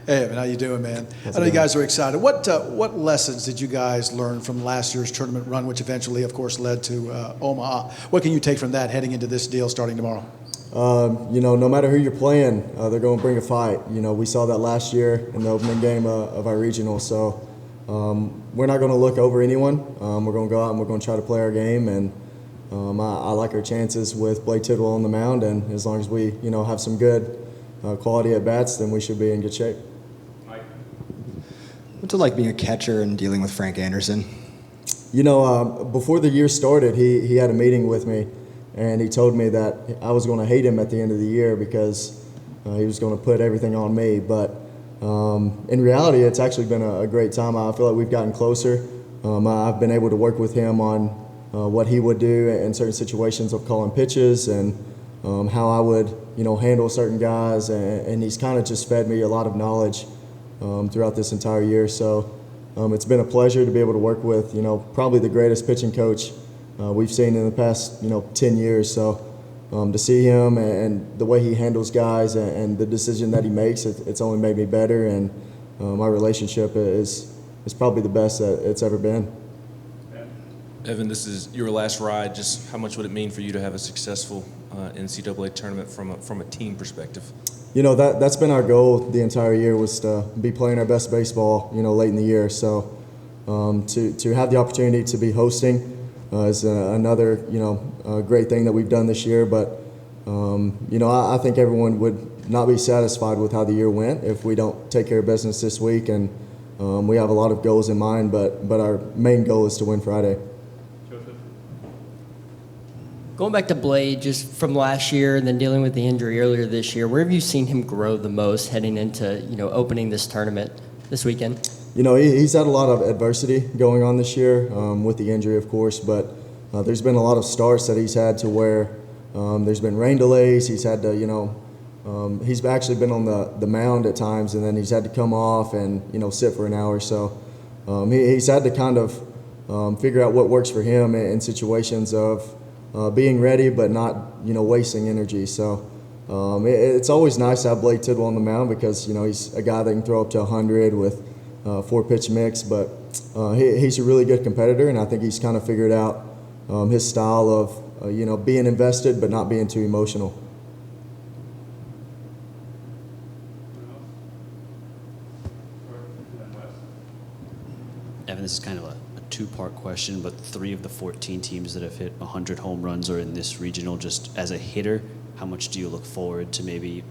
Hey, Evan, how you doing, man? I know you guys are excited. What lessons did you guys learn from last year's tournament run, which eventually, of course, led to Omaha? What can you take from that heading into this deal starting tomorrow? No matter who you're playing, they're going to bring a fight. We saw that last year in the opening game of our regional. So we're not going to look over anyone. We're going to go out and we're going to try to play our game. And I like our chances with Blake Tidwell on the mound. And as long as we, have some good quality at bats, then we should be in good shape. What's it like being a catcher and dealing with Frank Anderson? Before the year started, he had a meeting with me, and he told me that I was going to hate him at the end of the year because he was going to put everything on me. But in reality, it's actually been a great time. I feel like we've gotten closer. I've been able to work with him on what he would do in certain situations of calling pitches and how I would, handle certain guys. And he's kind of just fed me a lot of knowledge throughout this entire year. So it's been a pleasure to be able to work with, probably the greatest pitching coach we've seen in the past, 10 years. So to see him and the way he handles guys and the decision that he makes, it's only made me better. And my relationship is probably the best that it's ever been. Evan, this is your last ride. Just how much would it mean for you to have a successful NCAA tournament from a team perspective? That's been our goal the entire year, was to be playing our best baseball, late in the year. So to have the opportunity to be hosting is another, great thing that we've done this year. But, I think everyone would not be satisfied with how the year went if we don't take care of business this week. And we have a lot of goals in mind, but our main goal is to win Friday. Going back to Blade, just from last year and then dealing with the injury earlier this year, where have you seen him grow the most heading into, opening this tournament this weekend? He's had a lot of adversity going on this year with the injury, of course, but there's been a lot of starts that he's had to where there's been rain delays. He's had to, he's actually been on the mound at times, and then he's had to come off and, sit for an hour. So he's had to kind of figure out what works for him in situations of being ready but not, wasting energy. So it's always nice to have Blake Tidwell on the mound because, he's a guy that can throw up to 100 with 4-pitch mix. But he's a really good competitor, and I think he's kind of figured out his style of, being invested but not being too emotional. Evan, this is kind of a two-part question, but 3 of the 14 teams that have hit 100 home runs are in this regional. Just as a hitter, how much do you look forward to maybe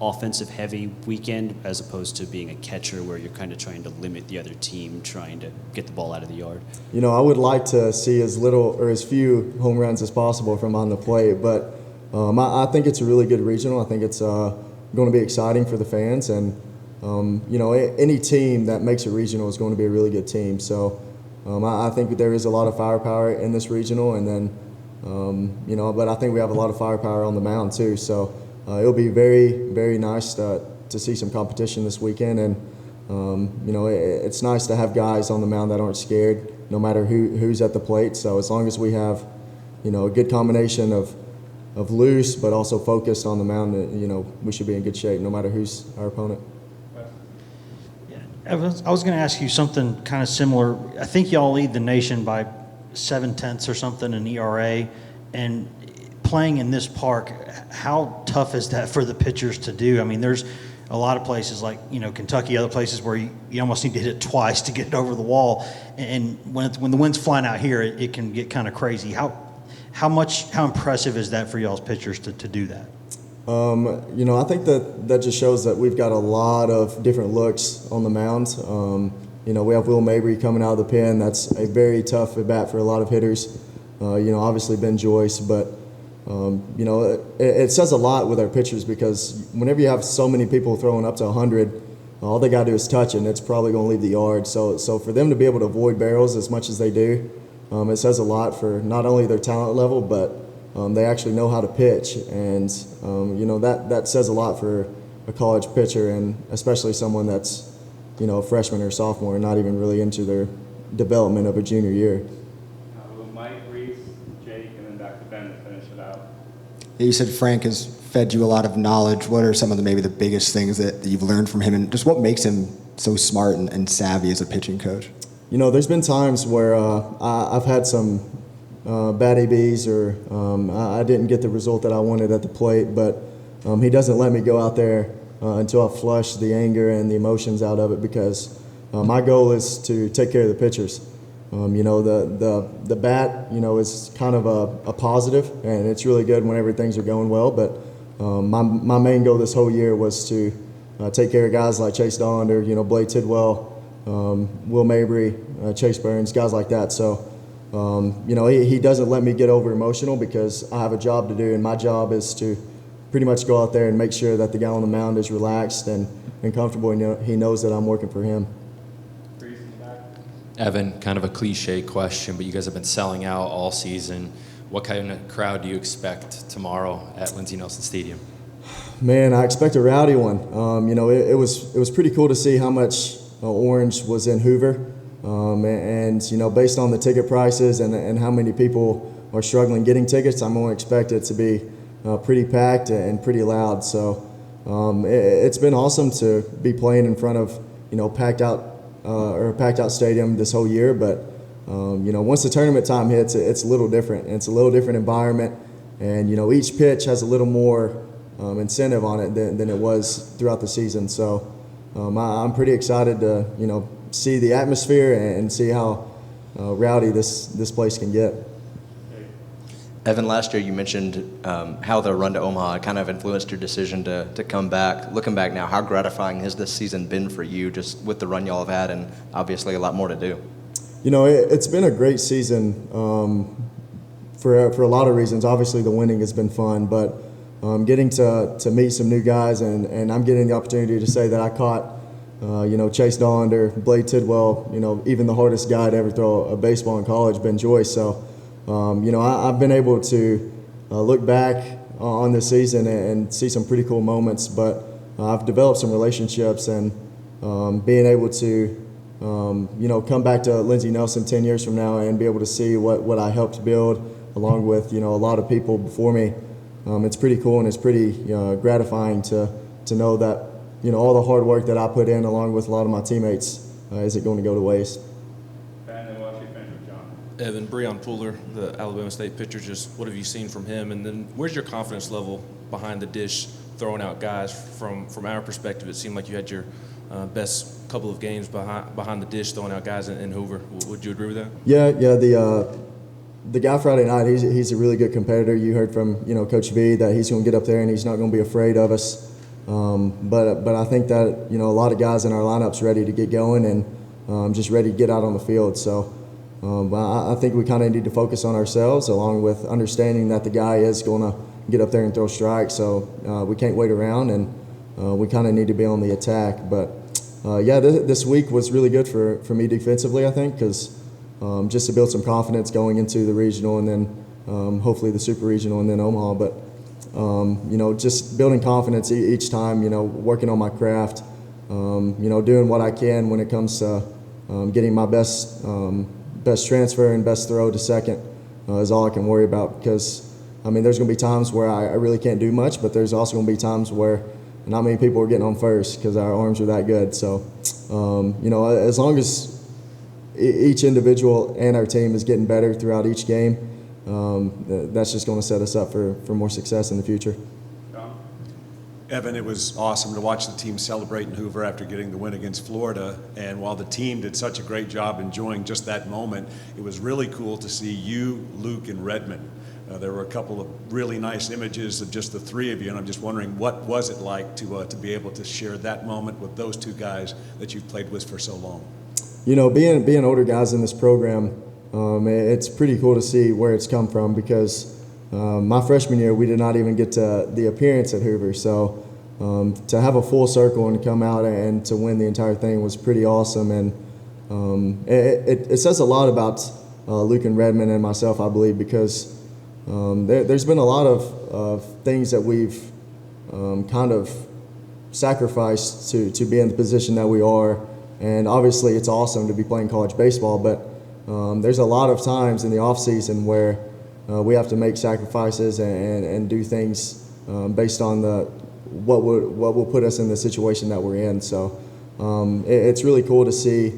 offensive-heavy weekend as opposed to being a catcher where you're kind of trying to limit the other team, trying to get the ball out of the yard? I would like to see as little or as few home runs as possible from on the plate, but I think it's a really good regional. I think it's going to be exciting for the fans, and any team that makes a regional is going to be a really good team. So I think there is a lot of firepower in this regional, and then, but I think we have a lot of firepower on the mound too. So it'll be very, very nice to see some competition this weekend. And, it's nice to have guys on the mound that aren't scared, no matter who's at the plate. So as long as we have, a good combination of loose but also focused on the mound, we should be in good shape no matter who's our opponent. I was going to ask you something kind of similar. I think y'all lead the nation by 0.7 or something in ERA, and playing in this park, how tough is that for the pitchers to do? I mean, there's a lot of places like, Kentucky, other places where you almost need to hit it twice to get it over the wall. And when the wind's flying out here, it can get kind of crazy. How impressive is that for y'all's pitchers to do that? I think that just shows that we've got a lot of different looks on the mound. We have Will Mabry coming out of the pen. That's a very tough at bat for a lot of hitters. Obviously Ben Joyce, but it says a lot with our pitchers because whenever you have so many people throwing up to 100, all they got to do is touch it, and it's probably going to leave the yard. So for them to be able to avoid barrels as much as they do, it says a lot for not only their talent level, but they actually know how to pitch, and that says a lot for a college pitcher, and especially someone that's a freshman or sophomore, not even really into their development of a junior year. Mike, Reese, Jake, and then back to Ben to finish it out. You said Frank is fed you a lot of knowledge. What are some of maybe the biggest things that you've learned from him, and just what makes him so smart and savvy as a pitching coach? You know, there's been times where I've had some bad ABs, or I didn't get the result that I wanted at the plate, but he doesn't let me go out there until I flush the anger and the emotions out of it, because my goal is to take care of the pitchers. You know, the bat, you know, is kind of a positive, and it's really good whenever things are going well, but my main goal this whole year was to take care of guys like Chase Dollander, you know, Blade Tidwell, Will Mabry, Chase Burns, guys like that. So, you know, he doesn't let me get over emotional, because I have a job to do, and my job is to pretty much go out there and make sure that the guy on the mound is relaxed and comfortable, and he knows that I'm working for him. Evan, kind of a cliche question, but you guys have been selling out all season. What kind of crowd do you expect tomorrow at Lindsey Nelson Stadium? Man, I expect a rowdy one. You know, it was pretty cool to see how much orange was in Hoover, and you know, based on the ticket prices and how many people are struggling getting tickets, I'm going to expect it to be pretty packed and pretty loud. So it's been awesome to be playing in front of, you know, packed out stadium this whole year. But you know, once the tournament time hits, it's a little different. It's a little different environment, and you know, each pitch has a little more incentive on it than it was throughout the season. So I'm pretty excited to, you know, see the atmosphere and see how rowdy this place can get. Evan, last year you mentioned how the run to Omaha kind of influenced your decision to come back. Looking back now, how gratifying has this season been for you, just with the run y'all have had, and obviously a lot more to do? You know, it's been a great season for a lot of reasons. Obviously, the winning has been fun, but getting to meet some new guys, and I'm getting the opportunity to say that I caught, you know, Chase Dollander, Blade Tidwell, you know, even the hardest guy to ever throw a baseball in college, Ben Joyce. So, you know, I've been able to look back on this season and see some pretty cool moments, but I've developed some relationships, and being able to, you know, come back to Lindsey Nelson 10 years from now and be able to see what I helped build along with, you know, a lot of people before me. It's pretty cool, and it's pretty gratifying to know that, you know, all the hard work that I put in along with a lot of my teammates isn't going to go to waste. Evan, Breon Pooler, the Alabama State pitcher, just what have you seen from him? And then where's your confidence level behind the dish, throwing out guys? From our perspective, it seemed like you had your best couple of games behind the dish, throwing out guys in Hoover. Would you agree with that? Yeah. The guy Friday night, he's a really good competitor. You heard from, you know, Coach V that he's going to get up there and he's not going to be afraid of us. But I think that, you know, a lot of guys in our lineup's ready to get going and just ready to get out on the field. So I think we kind of need to focus on ourselves, along with understanding that the guy is going to get up there and throw strikes. So we can't wait around, and we kind of need to be on the attack. But yeah, this week was really good for me defensively, I think, because just to build some confidence going into the regional, and then hopefully the super regional, and then Omaha. But you know, just building confidence each time, you know, working on my craft, you know, doing what I can when it comes to getting my best transfer and best throw to second is all I can worry about, because, I mean, there's going to be times where I really can't do much, but there's also going to be times where not many people are getting on first because our arms are that good. So, you know, as long as each individual and our team is getting better throughout each game, that's just going to set us up for more success in the future. Evan, it was awesome to watch the team celebrate in Hoover after getting the win against Florida. And while the team did such a great job enjoying just that moment, it was really cool to see you, Luke, and Redmond. There were a couple of really nice images of just the three of you, and I'm just wondering, what was it like to be able to share that moment with those two guys that you've played with for so long? You know, being older guys in this program, it's pretty cool to see where it's come from, because my freshman year, we did not even get to the appearance at Hoover. So to have a full circle and come out and to win the entire thing was pretty awesome. And it says a lot about Luke and Redmond and myself, I believe, because there's been a lot of things that we've kind of sacrificed to be in the position that we are. And obviously it's awesome to be playing college baseball, but there's a lot of times in the off season where we have to make sacrifices and do things based on what will put us in the situation that we're in. So it's really cool to see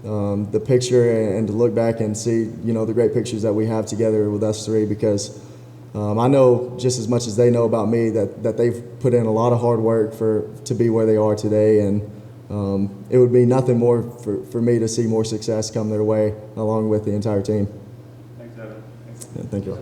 the picture and to look back and see, the great pictures that we have together with us three, because I know just as much as they know about me that they've put in a lot of hard work to be where they are today, and it would be nothing more for me to see more success come their way along with the entire team. Thanks, Evan. Yeah, thank you.